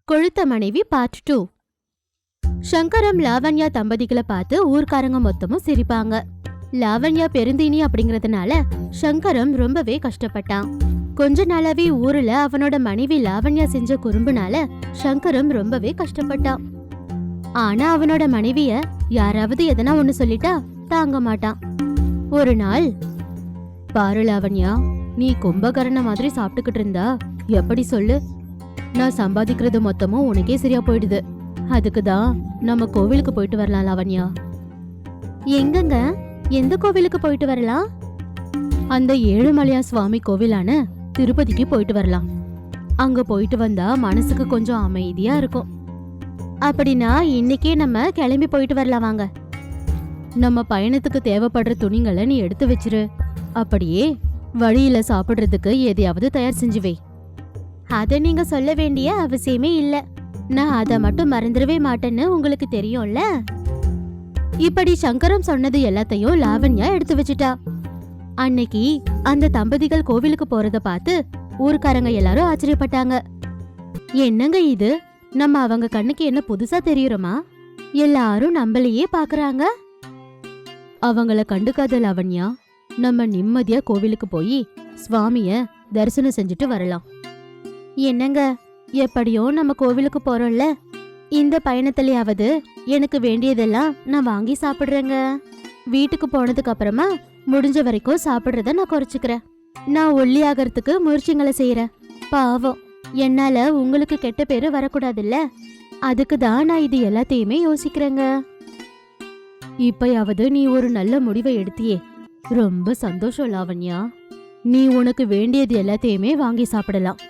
கொழுத்த மனைவி பார்ட் 2. சங்கரம் லாவண்யா தம்பதிகளை பார்த்து ஊர்க்காரங்க மொத்தமும் சிரிப்பாங்க. லாவண்யா பெருந்தீனி அப்படிங்கறதுனால சங்கரம் ரொம்பவே கஷ்டப்பட்டான். கொஞ்ச நாளாவே ஊர்ல அவனோட மனைவி லாவண்யா செஞ்ச குறும்புனால சங்கரம் ரொம்பவே கஷ்டப்பட்டான். ஆனா அவனோட மனைவிய யாராவது எதனா ஒண்ணு சொல்லிட்டா தாங்க மாட்டான். ஒரு நாள், பாரு லாவண்யா, நீ கும்பகரண மாதிரி சாப்பிட்டுக்கிட்டு இருந்தா எப்படி சொல்லு? நான் சம்பாதிக்கிறது மொத்தமும் உனக்கே சரியா போயிடுது. அதுக்குதான் நம்ம கோவிலுக்கு போயிட்டு வரலாம் லாவண்யா. எங்கங்க? எந்த கோவிலுக்கு போயிட்டு வரலாம்? அந்த ஏழுமலையா சுவாமி கோவிலான திருப்பதிக்கு போயிட்டு வரலாம். அங்க போயிட்டு வந்தா மனசுக்கு கொஞ்சம் அமைதியா இருக்கும். அப்படின்னா இன்னைக்கே நம்ம கிளம்பி போயிட்டு வரலாம் வாங்க. நம்ம பயணத்துக்கு தேவைப்படுற துணிங்களை நீ எடுத்து வச்சிரு. அப்படியே வழியில சாப்பிடுறதுக்கு எதையாவது தயார் செஞ்சு வை. அத நீங்க சொல்ல வேண்டிய அவசியமே இல்ல. நான் அத மட்டும் மறந்துடவே மாட்டேன்னு உங்களுக்கு தெரியும்ல. இப்படி சங்கரம் சொன்னது எல்லாத்தையும் லாவண்யா எடுத்து வச்சுட்டா. அன்னைக்கு அந்த தம்பதிகள் கோவிலுக்கு போறத பார்த்து ஊர்க்காரங்க எல்லாரும் ஆச்சரியப்பட்டாங்க. என்னங்க இது, நம்ம அவங்க கண்ணுக்கு என்ன புதுசா தெரியுறோமா? எல்லாரும் நம்மளையே பாக்குறாங்க. அவங்கள கண்டுக்காத லாவண்யா, நம்ம நிம்மதியா கோவிலுக்கு போய் சுவாமிய தரிசனம் செஞ்சுட்டு வரலாம். என்னங்க, எப்படியோ நம்ம கோவிலுக்கு போறோம்ல, இந்த பயணத்திலேயாவது எனக்கு வேண்டியதெல்லாம் நான் வாங்கி சாப்பிடுறேங்க. வீட்டுக்கு போனதுக்கு அப்புறமா முடிஞ்ச வரைக்கும் சாப்பிடுறத நான் குறைச்சுக்கிறேன். நான் ஒல்லி ஆகிறதுக்கு முயற்சிகளை செய்யறேன். பாவம், என்னால உங்களுக்கு கெட்ட பேரு வரக்கூடாதுல்ல, அதுக்கு தான் நான் இது எல்லாத்தையுமே யோசிக்கிறேங்க. இப்பயாவது நீ ஒரு நல்ல முடிவை எடுத்தியே, ரொம்ப சந்தோஷம் லாவண்யா. நீ உனக்கு வேண்டியது எல்லாத்தையுமே வாங்கி சாப்பிடலாம்.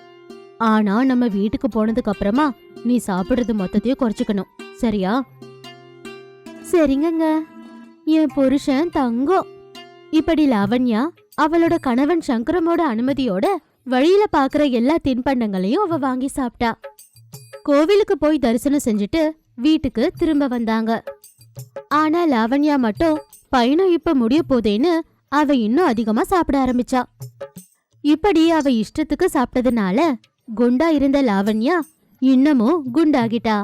ஆனா நம்ம வீட்டுக்கு போனதுக்கு அப்புறமா நீ சாப்பிடுறது மொத்தத்தையும் குறைச்சுக்கணும், சரியா? சரிங்கங்க, என் புருஷன் தங்கம். இப்படி லாவண்யா அவளோட கணவன் சங்கரமோட அனுமதியோட வழியில பாக்குற எல்லா தின்பண்டங்களையும் அவ வாங்கி சாப்பிட்டா. கோவிலுக்கு போய் தரிசனம் செஞ்சுட்டு வீட்டுக்கு திரும்ப வந்தாங்க. ஆனா லாவண்யா மட்டும் பயணம் இப்ப முடிய போதேன்னு அவ இன்னும் அதிகமா சாப்பிட ஆரம்பிச்சா. இப்படி அவ இஷ்டத்துக்கு சாப்பிட்டதுனால குண்டா இருந்த லாவண்யா இன்னமும் குண்டாகிட்டா.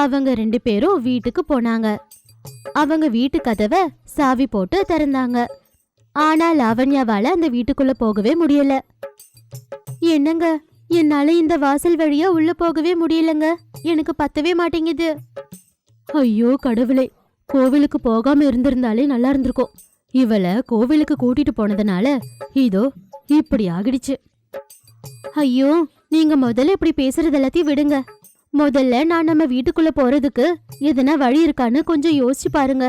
அவங்க 2 பேரும் வீட்டுக்கு போனாங்க. அவங்க வீட்டு கதவை சாவி போட்டு திறந்தாங்க. ஆனா லாவண்யாவால அந்த வீட்டுக்குள்ள போகவே முடியல. என்னங்க, என்னால இந்த வாசல் வழியா உள்ள போகவே முடியலங்க. எனக்கு பத்தவே மாட்டேங்குது. ஐயோ கடவுளே, கோவிலுக்கு போகாம இருந்திருந்தாலே நல்லா இருந்திருக்கும். இவளை கோவிலுக்கு கூட்டிட்டு போனதுனால இதோ இப்படி ஆகிடுச்சு. ஐயோ, நீங்க முதல்ல இப்படி பேசுறது எல்லாத்தையும் விடுங்க. முதல்ல நான் நம்ம வீட்டுக்குள்ள போறதுக்கு எதனா வழி இருக்கான்னு கொஞ்சம் யோசிச்சு பாருங்க.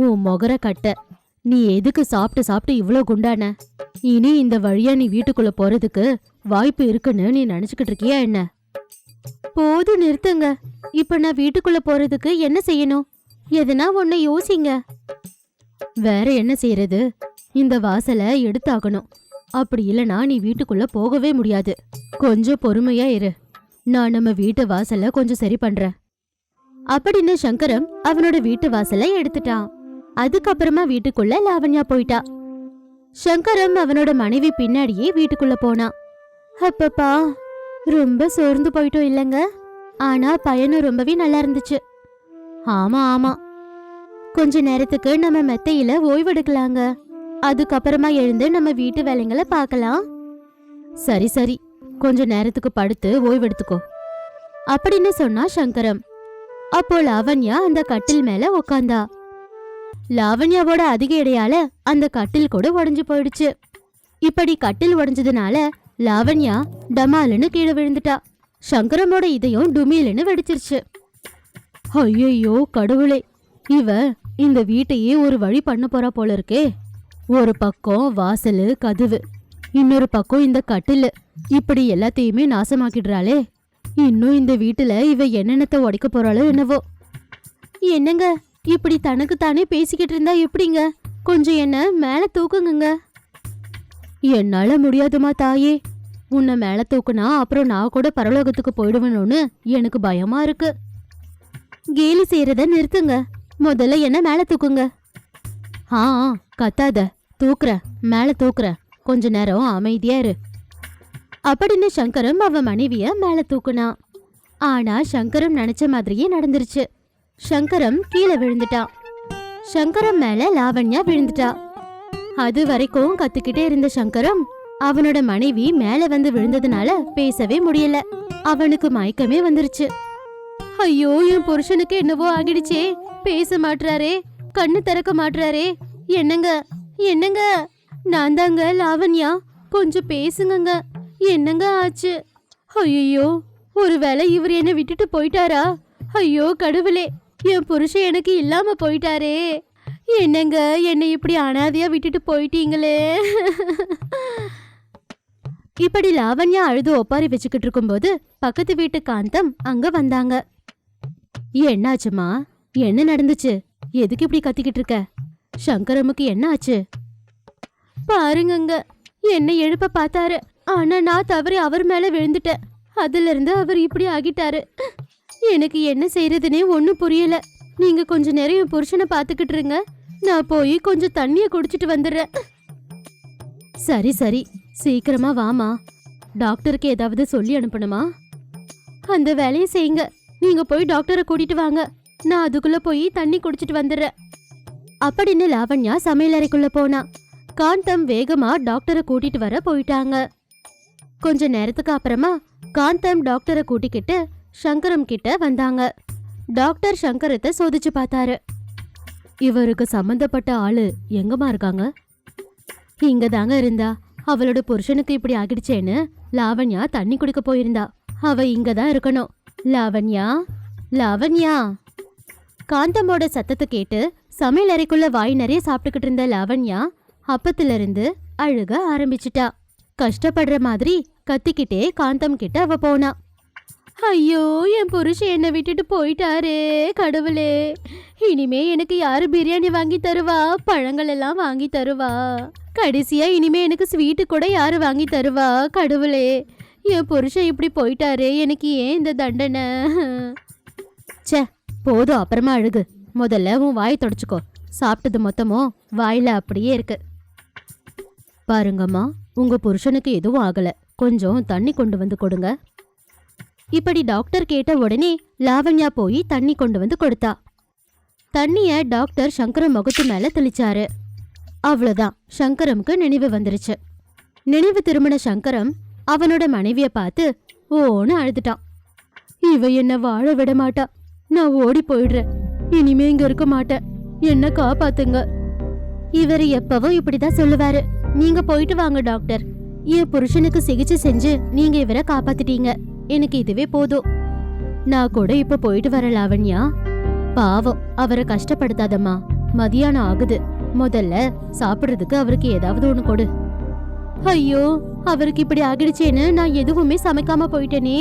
உன் மொகர கட்ட, நீ எதுக்கு சாப்பிட்டு சாப்பிட்டு இவ்ளோ குண்டான? இனி இந்த வழியா நீ வீட்டுக்குள்ள போறதுக்கு வாய்ப்பு இருக்குன்னு நீ நினைச்சுக்கிட்டு இருக்கியா என்ன? போது நிறுத்துங்க. இப்ப நான் வீட்டுக்குள்ள போறதுக்கு என்ன செய்யணும்? எதனா ஒண்ணு யோசிங்க. வேற என்ன செய்யறது? இந்த வாசலை எடுத்தாகணும். அப்படி இல்லனா நீ வீட்டுக்குள்ள போகவே முடியாது. கொஞ்சம் பொறுமையா இரு, நான் நம்ம வீட்டு வாசலை கொஞ்சம் சரி பண்றேன் அப்படின்னு சங்கரம் அவனோட வீட்டு வாசலை எடுத்துட்டான். அதுக்கப்புறமா வீட்டுக்குள்ள லாவண்யா போயிட்டா. சங்கரம் அவனோட மனைவி பின்னாடியே வீட்டுக்குள்ள போனான். அப்பப்பா, ரொம்ப சோர்ந்து போயிட்டோம் இல்லங்க? ஆனா பயணம் ரொம்பவே நல்லா இருந்துச்சு. ஆமா ஆமா, கொஞ்ச நேரத்துக்கு நம்ம மெத்தையில ஓய்வெடுக்கலாங்க. அதுக்கப்புறமா எழுந்து நம்ம வீட்டு வேலைங்களை பார்க்கலாம். சரி சரி, கொஞ்ச நேரத்துக்கு படுத்து ஓய்வெடுத்துக்கோ அப்படின்னு சொன்னா சங்கரம். அப்போ லாவண்யா அந்த கட்டில் மேல உக்காந்தா. லாவண்யாவோட அதிக எடையால அந்த கட்டில் கூட உடைஞ்சு போயிடுச்சு. இப்படி கட்டில் உடைஞ்சதுனால லாவண்யா டமாலுன்னு கீழே விழுந்துட்டா. சங்கரமோட இதயம் டுமீலுன்னு வெடிச்சிருச்சு. ஐயோ கடவுளே, இவ இந்த வீட்டையே ஒரு வழி பண்ண போறா போல இருக்கே. ஒரு பக்கம் வாசலு கதவு, இன்னொரு பக்கம் இந்த கட்டில், இப்படி எல்லாத்தையுமே நாசமாக்கிடுறாளே. இன்னும் இந்த வீட்டுல இவ என்னென்னத்தை உடைக்க போறாளோ என்னவோ. என்னங்க, இப்படி தனக்கு தானே பேசிக்கிட்டு இருந்தா எப்படிங்க? கொஞ்சம் என்ன மேல தூக்குங்க. என்னால முடியாதுமா தாயே. உன்னை மேல தூக்குனா அப்புறம் நான் கூட பரலோகத்துக்கு போயிடுவேணும்னு எனக்கு பயமா இருக்கு. கேலி செய்யறத நிறுத்துங்க. முதல்ல என்ன மேல தூக்குங்க. ஆ, கத்தாத, தூக்குற, மேல தூக்குற, கொஞ்ச நேரம் அமைதியா இரு அப்படின்னு சங்கரம் அவ மனைவிய மேல தூக்குனான். ஆனா சங்கரம் நினைச்ச மாதிரியே நடந்துருச்சு. சங்கரம் கீழே விழுந்துட்டான். சங்கரம் மேல லாவண்யா விழுந்துட்டா. அது வரைக்கும் கத்துக்கிட்டே இருந்த சங்கரம் அவனோட மனைவி மேல வந்து விழுந்ததுனால பேசவே முடியல. அவனுக்கு மயக்கமே வந்துருச்சு. ஐயோ, என் புருஷனுக்கு என்னவோ ஆகிடுச்சே, பேச மாட்றாரே, கண்ணு திறக்க மாட்றாரே. என்னங்க என்னங்க, நான் தாங்க லாவண்யா, கொஞ்சம் பேசுங்கங்க. என்னங்க ஆச்சு? ஐயோ, ஒருவேளை இவர் என்ன விட்டுட்டு போயிட்டாரா? ஐயோ கடவுளே, என் புருஷன் எனக்கு இல்லாம போயிட்டாரே. என்னங்க, என்னை இப்படி அனாதையா விட்டுட்டு போயிட்டீங்களே. இப்படி லாவண்யா அழுது ஒப்பாரி வச்சுக்கிட்டு இருக்கும்போது பக்கத்து வீட்டு காந்தம் அங்க வந்தாங்க. என்னாச்சுமா? என்ன நடந்துச்சு? எதுக்கு இப்படி கத்திக்கிட்டு இருக்க? சங்கரமுக்கு என்ன ஆச்சு? பாருங்கங்க, என்னை எழுப்ப பார்த்தாரு. ஆனா நான் தவறி அவர் மேல விழுந்துட்டேன். அதுல இருந்து அவர் இப்படி ஆகிட்டாரு. எனக்கு என்ன செய்யறதுனே ஒன்னும் புரியல. நீங்க கொஞ்ச நேரம் என் புருஷனை பாத்துக்கிட்டு இருங்க, நான் போய் கொஞ்சம் தண்ணிய குடிச்சிட்டு வந்துடுறேன். சரி சரி, சீக்கிரமா வாமா. டாக்டருக்கு ஏதாவது சொல்லி அனுப்பணுமா? அந்த வேலையை செய்யுங்க. நீங்க போய் டாக்டரை கூட்டிட்டு வாங்க, நான் அதுக்குள்ள போய் தண்ணி குடிச்சிட்டு வந்துடுறேன். அப்படின்னு லாவண்யா சமையலறைக்குள்ள போனா. காந்தம் வேகமா டாக்டரை கூட்டிட்டு வர போயிட்டாங்க. கொஞ்ச நேரத்துக்கு அப்புறமா காந்தம் டாக்டரை கூட்டிக்கிட்டு சங்கரம் கிட்ட வந்தாங்க. டாக்டர் சங்கரத்தை சோதிச்சு பார்த்தாரு. இவருக்கு சம்பந்தப்பட்ட ஆளு எங்கம்மா இருக்காங்க? இங்க தாங்க இருந்தா. அவளோட புருஷனுக்கு இப்படி ஆகிடுச்சேன்னு லாவண்யா தண்ணி குடிக்க போயிருந்தா. அவ இங்கதான் இருக்கணும். லாவண்யா, லாவண்யா. காந்தமோட சத்தத்தை கேட்டு சமையல் அறைக்குள்ள வாய் நிறைய சாப்பிட்டுக்கிட்டு இருந்த லாவண்யா அப்பத்துல இருந்து அழுக ஆரம்பிச்சிட்டா. கஷ்டப்படுற மாதிரி கத்திக்கிட்டே காந்தம் கிட்ட அவ போனா. ஐயோ, என் புருஷன் என்னை விட்டுட்டு போயிட்டாரே கடவுளே. இனிமே எனக்கு யாரு பிரியாணி வாங்கி தருவா, பழங்கள் எல்லாம் வாங்கி தருவா? கடைசியா இனிமே எனக்கு ஸ்வீட்டு கூட யாரு வாங்கி தருவா கடவுளே? என் புருஷன் இப்படி போயிட்டாரே, எனக்கு ஏன் இந்த தண்டனை? சே, போதும், அப்புறமா அழுகு. முதல்ல உன் வாயை தொடச்சுக்கோ. சாப்பிட்டது மொத்தமோ வாயில அப்படியே இருக்கு. பாருங்கம்மா, உங்க புருஷனுக்கு எதுவும் ஆகல, கொஞ்சம் தண்ணி கொண்டு வந்து கொடுங்க. இப்படி டாக்டர் கேட்ட உடனே லாவண்யா போய் தண்ணி கொண்டு வந்து கொடுத்தா. தண்ணிய டாக்டர் சங்கரம் முகத்து மேல தெளிச்சாரு. அவ்வளவுதான், சங்கரம்க்கு நினைவு வந்துருச்சு. நினைவு திரும்பின சங்கரம் அவனோட மனைவிய பார்த்து ஓன்னு அழுதுட்டான். இவ என்ன வாழ விட மாட்டா, நான் ஓடி போயிடுறேன், இனிமே இங்க இருக்க மாட்டேன், என்ன காப்பாத்துங்க. இவர் எப்பவும் இப்படிதான் சொல்லுவாரு. நீங்க போயிட்டு வாங்க டாக்டர், என் புருஷனுக்கு சிகிச்சை செஞ்சு நீங்க இவரை காப்பாத்திட்டீங்க, எனக்கு இதுவே போதும். நான் கூட இப்ப போயிட்டு வர லாவண்யா. பாவம், அவரை கஷ்டப்படுத்தாதம்மா. மதியானம் ஆகுது, முதல்ல சாப்பிடுறதுக்கு அவருக்கு ஏதாவது ஒண்ணு கொடு. ஐயோ, அவருக்கு இப்படி ஆகிடுச்சேன்னு நான் எதுவுமே சமைக்காம போயிட்டேனே.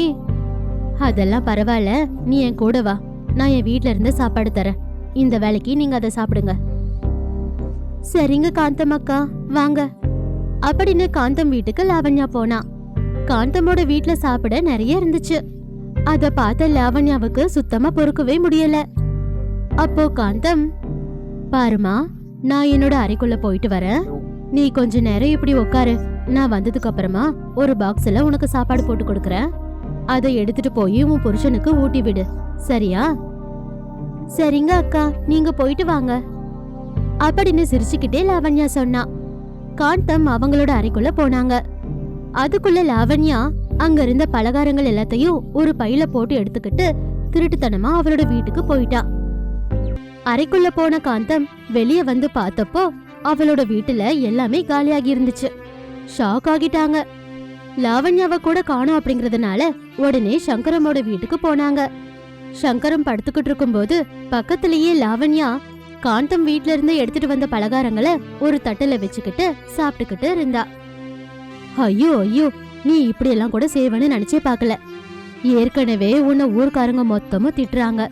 அதெல்லாம் பரவாயில்ல, நீ என் கூட வா, நான் என் வீட்ல இருந்து சாப்பாடு தரேன். இந்த வேலைக்கு நீங்க அதை சாப்பிடுங்க. சரிங்க காந்தம் அக்கா, வாங்க. அப்படின்னு காந்தம் வீட்டுக்கு லாவண்யா போனா. காந்தமோட வீட்ல சாப்பிட நிறைய இருந்துச்சு. அத பார்த்த லாவண்யாவுக்கு சுத்தமா பொறுக்கவே முடியல. அப்போ காந்தம், பாருமா, நான் என்னோட அறைக்குள்ள போயிட்டு வரேன், நீ கொஞ்ச நேரம் இப்படி உட்காரு. நான் வந்ததுக்கு அப்புறமா ஒரு பாக்ஸ்ல உனக்கு சாப்பாடு போட்டு கொடுக்கறேன், அதை எடுத்துட்டு போய் உன் புருஷனுக்கு ஊட்டி விடு, சரியா? சரிங்க அக்கா, நீங்க போயிட்டு வாங்க. அப்படின்னு சிரிச்சுக்கிட்டே லாவண்யா சொன்னா. காந்தம் அவங்களோட அறைக்குள்ள போனாங்க. அதுக்குள்ள லாவண்யா அங்க இருந்த பலகாரங்கள் எல்லாத்தையும் ஒரு பையில போட்டு எடுத்துக்கிட்டு திருட்டுத்தனமா அவளோட வீட்டுக்கு போயிட்டா. அறைக்குள்ள போன காந்தம் வெளிய வந்து பார்த்தப்போ அவளோட வீட்டுல எல்லாமே காலியாகி இருந்துச்சு. ஷாக் ஆகிட்டாங்க. லாவண்யாவை கூட காணோம் அப்படிங்கறதுனால உடனே சங்கரமோட வீட்டுக்கு போனாங்க. சங்கரம் படுத்துக்கிட்டு இருக்கும்போது பக்கத்திலேயே லாவண்யா காந்தம் வீட்ல இருந்து எடுத்துட்டு வந்த பலகாரங்களை ஒரு தட்டுல வச்சுக்கிட்டு சாப்பிட்டுக்கிட்டு இருந்தா. ஐயோ ஐயோ, நீ இப்படி எல்லாம் கூட செய்வன்னு நினைச்சே பாக்கல. ஏற்கனவே உன்னை ஊர்க்காரங்க மொத்தமும் திட்டுறாங்க,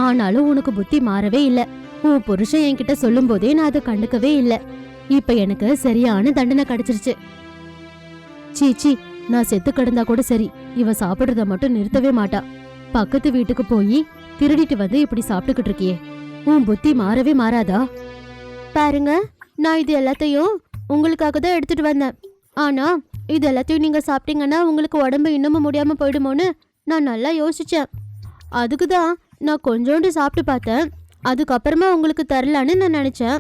ஆனாலும் உனக்கு புத்தி மாறவே இல்ல. உன் புருஷன் என்கிட்ட சொல்லும் போதே நான் அதை கண்டுக்கவே இல்ல. இப்ப எனக்கு சரியான தண்டனை கிடைச்சிருச்சு. சீச்சி, நான் செத்து கிடந்தா கூட சரி, இவ சாப்பிடுறத மட்டும் நிறுத்தவே மாட்டா. பக்கத்து வீட்டுக்கு போய் திருடிட்டு வந்து இப்படி சாப்பிட்டுக்கிட்டு இருக்கியே, உன் புத்தி மாறவே மாறாதா? பாருங்க, நான் இது எல்லாத்தையும் உங்களுக்காக தான் எடுத்துட்டு வந்தேன். ஆனா இது எல்லாத்தையும் நீங்க சாப்பிட்டீங்கன்னா உங்களுக்கு உடம்பு இன்னமும் முடியாம போயிடுமோன்னு நான் நல்லா யோசிச்சேன். அதுக்கு தான் நான் கொஞ்சோண்டு சாப்பிட்டு பார்த்தேன். அதுக்கப்புறமா உங்களுக்கு தரலான்னு நான் நினைச்சேன்.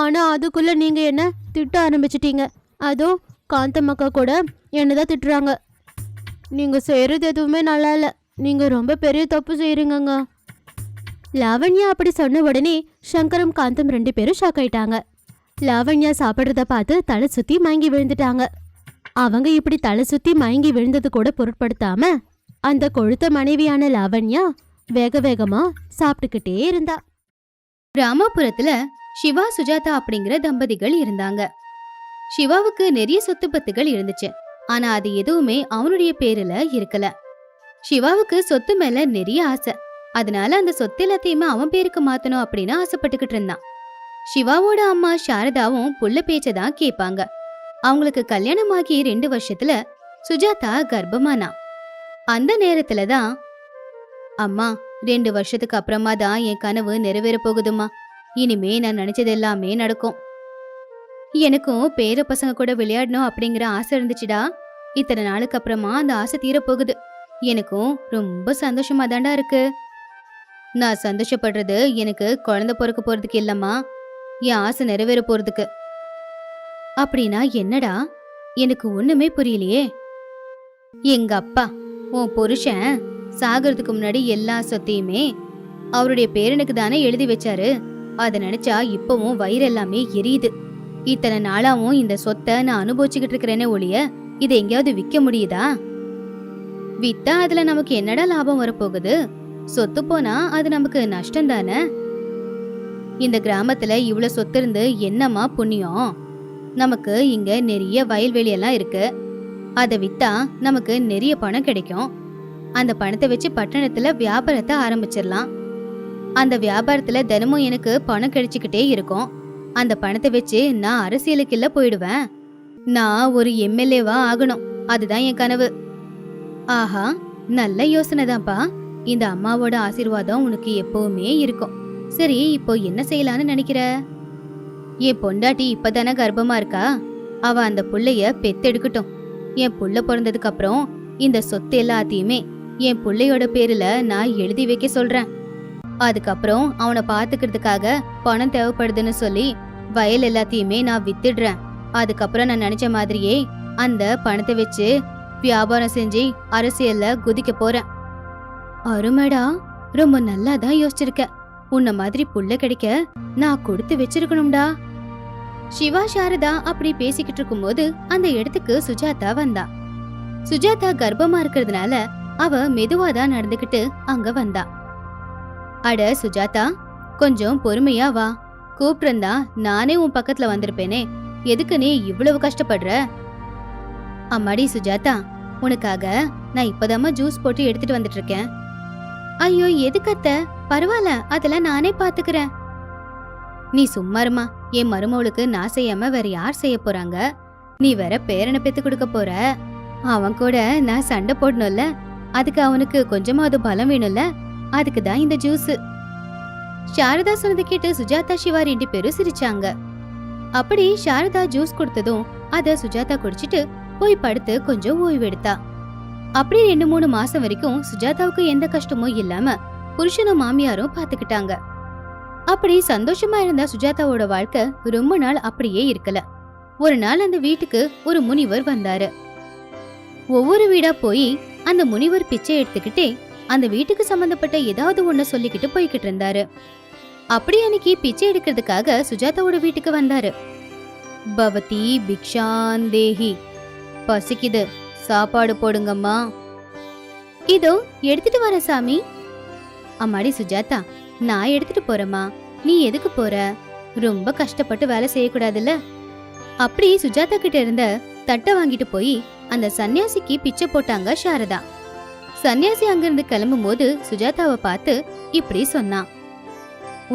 ஆனா அதுக்குள்ள நீங்க என்ன திட்ட ஆரம்பிச்சிட்டீங்க. அதோ காந்தமக்கா கூட என்னதான் திட்டுறாங்க. நீங்க செய்யறது எதுவுமே நல்லா இல்லை. நீங்க ரொம்ப பெரிய தப்பு செய்யறீங்கங்க. லாவண்யா அப்படி சொன்ன உடனே சங்கரம் காந்தம் 2 பேரும் ஷாக் ஆயிட்டாங்க. லாவண்யா சாப்பிட்றத பார்த்து தலை சுத்தி மயங்கி விழுந்துட்டாங்க. அவங்க இப்படி தலை சுத்தி மயங்கி விழுந்தது கூட பொருட்படுத்தாம அந்த கொழுத்த மனைவியான லாவண்யா வேக வேகமா சாப்பிட்டுக்கிட்டே இருந்தா. ராமாபுரத்துல சிவா சுஜாதா அப்படிங்கிற தம்பதிகள் இருந்தாங்க. சிவாவுக்கு நிறைய சொத்து பத்துகள் இருந்துச்சு. ஆனா அது எதுவுமே அவனுடைய பேருல இருக்கல. சிவாவுக்கு சொத்து மேல நிறைய ஆசை. அதனால அந்த சொத்து எல்லாத்தையுமே அவன் பேருக்கு மாத்தணும் அப்படின்னு ஆசைப்பட்டுக்கிட்டு இருந்தான். சிவாவோட அம்மா சாரதாவும் புள்ள பேச்சதான் கேட்பாங்க. அவங்களுக்கு கல்யாணமாகி 2 வருஷத்துல சுஜாதா கர்ப்பமானா. அந்த நேரத்துலதான், அம்மா 2 வருஷத்துக்கு அப்புறமா தான் என் கனவு நிறைவேற போகுதுமா. இனிமே நான் நினைச்சது எல்லாமே நடக்கும். எனக்கும் பேர பசங்க கூட விளையாடணும் அப்படிங்கிற ஆசை இருந்துச்சுடா. இத்தனை நாளுக்கு அப்புறமா அந்த ஆசை தீரப்போகுது. எனக்கும் ரொம்ப சந்தோஷமா தாண்டா இருக்கு. நான் சந்தோஷப்படுறது எனக்கு குழந்தை பிறக்க போறதுக்கு இல்லம்மா, என் ஆசை நிறைவேற போறதுக்கு. அப்படின்னா என்னடா? எனக்கு ஒண்ணுமே புரியலையே. எங்க அப்பா உன் புருஷன் சாகிறதுக்கு முன்னாடி எல்லா சொத்தையுமே அவருடைய பேரனுக்கு தானே எழுதி வச்சாரு. அதை நினைச்சா இப்பவும் வயிறு எல்லாமே எரியுது. இத்தனை நாளாவும் இந்த சொத்தை நான் அனுபவிச்சுக்கிட்டு இருக்கிறேனே ஒழிய இதை எங்கேயாவது விற்க முடியுதா? வித்தா அதுல நமக்கு என்னடா லாபம் வரப்போகுது? சொத்து போனா அது நமக்கு நஷ்டம் தானே. இந்த கிராமத்துல இவ்வளவு சொத்து இருந்து என்னமா புண்ணியம்? நமக்கு இங்க நிறைய வயல்வெளி எல்லாம் இருக்கு. அதை வித்தா நமக்கு நிறைய பணம் கிடைக்கும். அந்த பணத்தை வச்சு பட்டணத்துல வியாபாரத்தை ஆரம்பிச்சிடலாம். அந்த வியாபாரத்துல தினமும் எனக்கு பணம் கிடைச்சுக்கிட்டே இருக்கும். அந்த பணத்தை வச்சு நான் அரசியலுக்குள்ள போயிடுவேன். நான் ஒரு எம்எல்ஏவா ஆகணும். அதுதான் என் கனவு. ஆஹா, நல்ல யோசனை தான்ப்பா. இந்த அம்மாவோட ஆசீர்வாதம் உனக்கு எப்பவுமே இருக்கும். சரி, இப்போ என்ன செய்யலான்னு நினைக்கிற? என் பொண்டாட்டி இப்பதானே கர்ப்பமா இருக்கா. அவ அந்த புள்ளைய பெத்தெடுக்கட்டும். என் புள்ள பிறந்ததுக்கு அப்புறம் இந்த சொத்து எல்லாத்தையுமே என் புள்ளையோட பேருல நான் எழுதி வைக்க சொல்றேன். அதுக்கப்புறம் அவனை பாத்துக்கிறதுக்காக பணம் தேவைப்படுதுன்னு சொல்லி வயல் எல்லாத்தையுமே நான் வித்துடுறேன். அதுக்கப்புறம் நான் நினைச்ச மாதிரியே அந்த பணத்தை வச்சு வியாபாரம் செஞ்சு அரசியல்ல குதிக்க போறேன். அருமைடா, ரொம்ப நல்லாதான் யோசிச்சிருக்க. உன்ன மாதிரி புள்ள கிடைக்க நான் கொடுத்து வச்சிருக்கணும்டா. சிவா சாரதா அப்படி பேசிக்கிட்டு இருக்கும்போது அந்த இடத்துக்கு சுஜாதா வந்தா. சுஜாதா கர்ப்பமா இருக்கிறதுனால அவ மெதுவாதான் நடந்துகிட்டு அங்க வந்தா. அட சுஜாதா, கொஞ்சம் பொறுமையா வா. கூப்பிட்டிருந்தா நானே உன் பக்கத்துல வந்திருப்பேனே. எதுக்கு நீ இவ்வளவு கஷ்டப்படுற? அம்மாடி சுஜாதா, உனக்காக நான் இப்பதாம்மா ஜூஸ் போட்டு எடுத்துட்டு வந்துட்டு இருக்கேன். ஐயோ எதுக்கத்த? பரவாயில்ல, அதெல்லாம் நானே பாத்துக்கிறேன். நீ சும்மாருமா. என் மருமவளுக்கு நான் செய்யாம வேற யார் செய்ய போறாங்க? நீ வேற பேரனை பெத்து கொடுக்க போற. அவன் கூட நான் சண்டை போடணும்ல. அதுக்கு அவனுக்கு கொஞ்சமாவது பலம் வேணும்ல. அதுக்கு தான் இந்த ஜூஸ். சாரதா சொன்னதை கேட்டு சுஜாதா சிவா 2 பேரும் சிரிச்சாங்க. அப்படி சாரதா ஜூஸ் கொடுத்ததும் அத சுஜாதா குடிச்சிட்டு போய் படுத்து கொஞ்சம் ஓய்வு எடுத்தா. அப்படி 2-3 மாசம் வரைக்கும் சுஜாதாவுக்கு எந்த கஷ்டமும் இல்லாம புருஷனும் மாமியாரும் பாத்துக்கிட்டாங்க. அப்படி சந்தோஷமா இருந்த சுஜாதாவோட வாழ்க்கை ரொம்ப நாள் அப்படியே இருக்கல. ஒரு நாள் அந்த வீட்டுக்கு ஒரு முனிவர் வந்தாரு. ஒவ்வொரு வீடா போய் அந்த முனிவர் பிச்சை எடுத்துக்கிட்டே அந்த வீட்டுக்கு சம்பந்தப்பட்ட ஏதாவது ஒண்ணு சொல்லிக்கிட்டு போய்கிட்டு இருந்தாரு. அப்படி அன்னைக்கு பிச்சை எடுக்கிறதுக்காக சுஜாதாவோட வீட்டுக்கு வந்தாரு. பவதி பிக்ஷாந்தேஹி, பசிக்குது, சாப்பாடு போடுங்கம்மா. இதோ எடுத்துட்டு வர சாமி. அம்மாடி சுஜாதா, நான் எடுத்துட்டு போறேம்மா. நீ எதுக்கு போற? ரொம்ப கஷ்டப்பட்டு வேலை செய்யக்கூடாதுல்ல. அப்படி சுஜாதா கிட்ட இருந்த தட்டை வாங்கிட்டு போய் அந்த சன்னியாசிக்கு பிச்சை போட்டாங்க சாரதா. சன்னியாசி அங்கிருந்து கிளம்பும் போது சுஜாதாவை பார்த்து இப்படி சொன்னான்.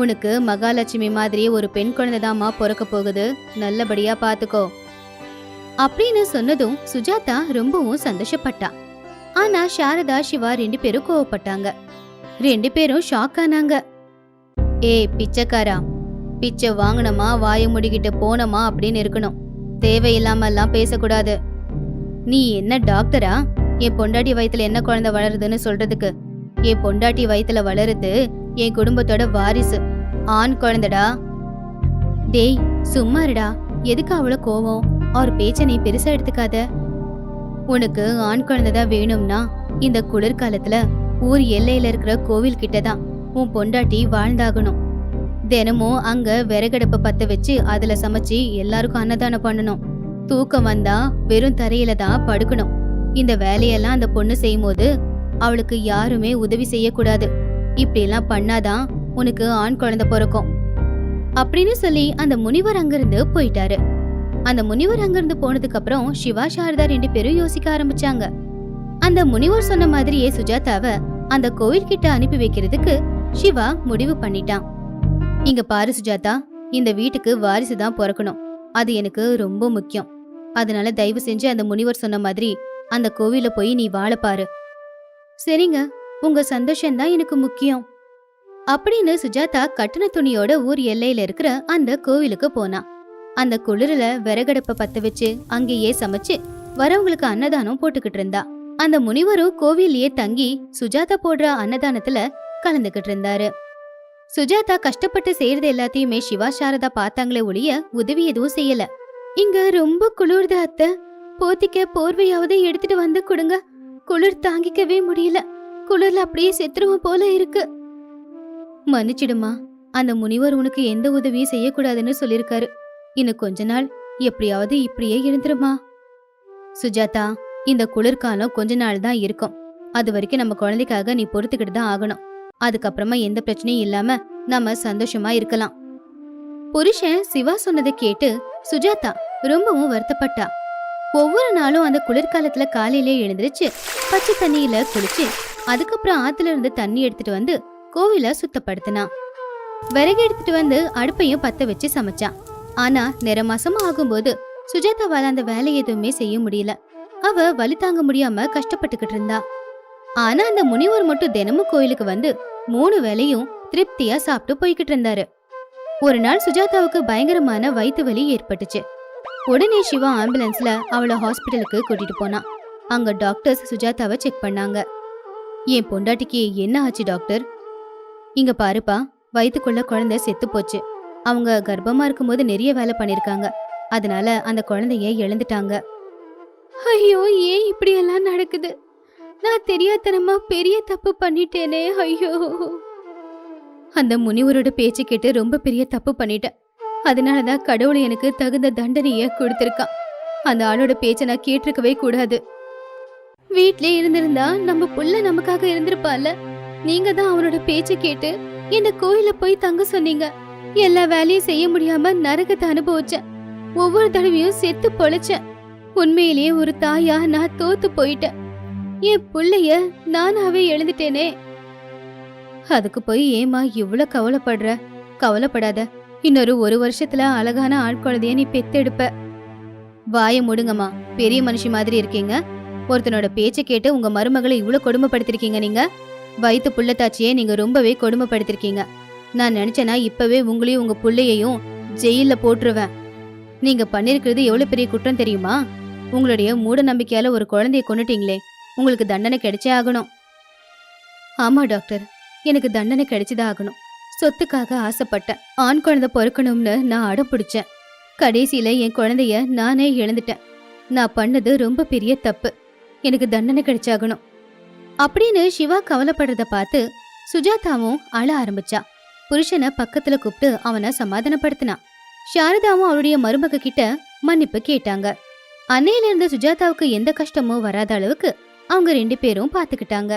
உனக்கு மகாலட்சுமி மாதிரி ஒரு பெண் குழந்தைதாம்மா பிறக்க போகுது, நல்லபடியா பாத்துக்கோ அப்படின்னு சொன்னதும் சுஜாதா ரொம்பவும் சந்தோஷப்பட்டா. ஆனா சாரதா சிவா 2 பேரும் கோவப்பட்டாங்க. 2 பேரும் ஷாக் ஆனாங்க. ஏய் பிச்சைக்காரா, பிச்சை வாங்கணுமா வாய முடிக்கிட்டு போனோமா அப்படின்னு இருக்கணும். தேவையில்லாம எல்லாம் பேசக்கூடாது. நீ என்ன டாக்டரா? என் பொண்டாட்டி வயித்துல என்ன குழந்தை வளருதுன்னு சொல்றதுக்கு? என் பொண்டாட்டி வயித்துல வளருது என் குடும்பத்தோட வாரிசு, ஆண் குழந்தைடா. டேய் சும்மா இருடா, எதுக்கு அவ்வளவு கோவம்? அவர் பேச்ச நீ பெருசா எடுத்துக்காத. உனக்கு ஆண் குழந்தைதான் வேணும்னா இந்த குளிர்காலத்துல ஊர் எல்லையில இருக்கிற கோவில் கிட்டதான் உன் பொண்டாட்டி வாழ்ந்தாகணும். தினமும் அங்க விறகடுப்ப பத்த வச்சு அதுல சமைச்சு எல்லாருக்கும் அன்னதானம் பண்ணணும். தூக்கம் வந்தா வெறும் தரையில தான் படுக்கணும். இந்த வேலையெல்லாம் அந்த பொண்ணு செய்யும் போது அவளுக்கு யாருமே உதவி செய்யக்கூடாது. இப்படி எல்லாம் பண்ணாதான் உனக்கு ஆண் குழந்தை பிறக்கும் அப்படின்னு சொல்லி அந்த முனிவர் அங்கிருந்து போயிட்டாரு. அந்த முனிவர் அங்கிருந்து போனதுக்கு அப்புறம் சிவா சாரதா 2 பேரும் யோசிக்க ஆரம்பிச்சாங்க. அந்த முனிவர் சொன்ன மாதிரியே சுஜாதாவை அந்த கோவில் கிட்ட அனுப்பி வைக்கிறதுக்கு சிவா முடிவு பண்ணிட்டான். இங்க பாரு சுஜாதா, இந்த வீட்டுக்கு வாரிசு தான் பிறக்கணும். அது எனக்கு ரொம்ப முக்கியம். அதனால தயவு செஞ்சு அந்த முனிவர் சொன்ன மாதிரி அந்த கோவில போய் நீ வாழ பாரு. சரிங்க, உங்க சந்தோஷம்தான் எனக்கு முக்கியம் அப்படின்னு சுஜாதா கட்டண துணியோட ஊர் எல்லையில இருக்கிற அந்த கோவிலுக்கு போனா. அந்த குளிரில விறகடுப்ப பத்த வச்சு அங்கேயே சமைச்சு வரவங்களுக்கு அன்னதானம் போட்டுக்கிட்டு இருந்தா. அந்த முனிவரும் கோவிலையே தங்கி சுஜாதா போடுற அன்னதானத்துல கலந்துகிட்டு இருந்தாரு. சுஜாதா கஷ்டப்பட்டு செய்யறது எல்லாத்தையுமே சிவா சாரதா பார்த்தாங்களே ஒழிய உதவி எதுவும் செய்யல. இங்க ரொம்ப குளிர்து அத்தை, போத்திக்க போர்வையாவது எடுத்துட்டு வந்து கொடுங்க. குளிர் தாங்கிக்கவே முடியல, குளிர்ல அப்படியே செத்துருவோம் போல இருக்கு. மன்னிச்சிடுமா, அந்த முனிவர் உனக்கு எந்த உதவியும் செய்யக்கூடாதுன்னு சொல்லிருக்காரு. இன்னும் கொஞ்ச நாள் எப்படியாவது இப்படியே இருந்துருமா. சுஜாதா, இந்த குளிர்காலம் கொஞ்ச நாள் தான் இருக்கும். அது வரைக்கும் நம்ம குழந்தைக்காக நீ பொறுத்துக்கிட்டு தான் ஆகணும். அதுக்கப்புறமா எந்த பிரச்சனையும் இல்லாம நம்ம சந்தோஷமா இருக்கலாம். புருஷன் சிவா சொன்னதை கேட்டு சுஜாதா ரொம்பவும் வருத்தப்பட்டா. ஒவ்வொரு நாளும் அந்த குளிர்காலத்துல காலையிலே எழுந்திருச்சு பச்சை தண்ணியில குளிச்சு அதுக்கப்புறம் ஆத்துல இருந்து தண்ணி எடுத்துட்டு வந்து கோவில சுத்தப்படுத்தினா. விறகு எடுத்துட்டு வந்து அடுப்பையும் பத்த வச்சு சமைச்சான். ஆனா நிற மாசமா ஆகும்போது சுஜாதாவால அந்த வேலை எதுவுமே செய்ய முடியல. அவ வலி தாங்க முடியாம கஷ்டப்பட்டுக்கிட்டு இருந்தா. ஆனா அந்த முனிவர் மட்டும் தினமும் கோயிலுக்கு வந்து 3 வேளையும் திருப்தியா சாப்பிட்டு போய்கிட்டு இருந்தாரு. ஒரு நாள் சுஜாதாவுக்கு பயங்கரமான வயிற்று வலி ஏற்பட்டுச்சு. உடனே சிவா ஆம்புலன்ஸ்ல அவளை ஹாஸ்பிட்டலுக்கு கூட்டிட்டு போனா. அங்க டாக்டர்ஸ் சுஜாதாவை செக் பண்ணாங்க. என் பொண்டாட்டிக்கு என்ன ஆச்சு டாக்டர்? இங்க பாருப்பா, வயிற்றுக்குள்ள குழந்தை செத்து போச்சு. அவங்க கர்ப்பமா இருக்கும்போது நிறைய வேலை பண்ணிருக்காங்க. அதனால அந்த குழந்தைய இழந்துட்டாங்க. ஐயோ, ஏன் இப்படி எல்லாம் நடக்குது? நான் தெரியாதனமா பெரிய தப்பு பண்ணிட்டேனே. ஐயோ, அந்த முனிவரோட பேச்சு கேட்டு ரொம்ப பெரிய தப்பு பண்ணிட்டேன். அதனாலதான் கடவுள் எனக்கு தகுந்த தண்டனைய கொடுத்திருக்கான். அந்த ஆளோட பேச்ச நான் கேட்டிருக்கவே கூடாது. வீட்லயே இருந்திருந்தா நம்ம புள்ள நமக்காக இருந்திருப்பால. நீங்க தான் அவனோட பேச்ச கேட்டு இந்த கோயில போய் தங்க சொன்னீங்க. எல்லா வேலையும் செய்ய முடியாம நரகத்தை அனுபவிச்சேன். ஒவ்வொரு தடவையும் செத்து பொழைச்சேன். உண்மையிலேயே ஒரு தாயா நான் தோத்து போயிட்டேன். என் புள்ளைய நானாவே எழுந்துட்டேனே. அதுக்கு போய் ஏமா இவ்வளவு கவலைப்படுற? கவலைப்படாத, இன்னொரு 1 வருஷத்துல அழகான ஆண் குழந்தைய நீ பெத்தெடுப்ப. வாய முடுங்கம்மா, பெரிய மனுஷி மாதிரி இருக்கீங்க. ஒருத்தனோட பேச்சை கேட்டு உங்க மருமகளை இவ்வளவு கொடுமைப்படுத்திருக்கீங்க. நீங்க வயிற்று புள்ளத்தாச்சியே நீங்க ரொம்பவே கொடுமைப்படுத்திருக்கீங்க. நான் நினைச்சேனா இப்பவே உங்களையும் உங்க புள்ளையையும் ஜெயில போட்டுருவேன். நீங்க பண்ணிருக்கிறது எவ்வளவு பெரிய குற்றம் தெரியுமா? உங்களுடைய மூட நம்பிக்கையால ஒரு குழந்தைய கொன்னுட்டீங்களே, உங்களுக்கு தண்டனை கிடைச்சே ஆகணும். ஆமா டாக்டர், எனக்கு தண்டனை கிடைச்சுதான் ஆகணும். சொத்துக்காக ஆசைப்பட்டேன். ஆண் குழந்தை பிறக்கணும்னு நான் அடம் பிடிச்சேன். கடைசியில என் குழந்தைய நானே இழந்துட்டேன். நான் பண்ணது ரொம்ப பெரிய தப்பு. எனக்கு தண்டனை கிடைச்சாகணும் அப்படின்னு சிவா கவலைப்படுறத பார்த்து சுஜாதாவும் அழ ஆரம்பிச்சா. புருஷனை பக்கத்துல கூப்பிட்டு அவனை சமாதானப்படுத்தினா. சாரதாவும் அவருடைய மருமக கிட்ட மன்னிப்பு கேட்டாங்க. அன்னையில இருந்து சுஜாதாவுக்கு எந்த கஷ்டமும் வராத அளவுக்கு அவங்க 2 பேரும் பாத்துக்கிட்டாங்க.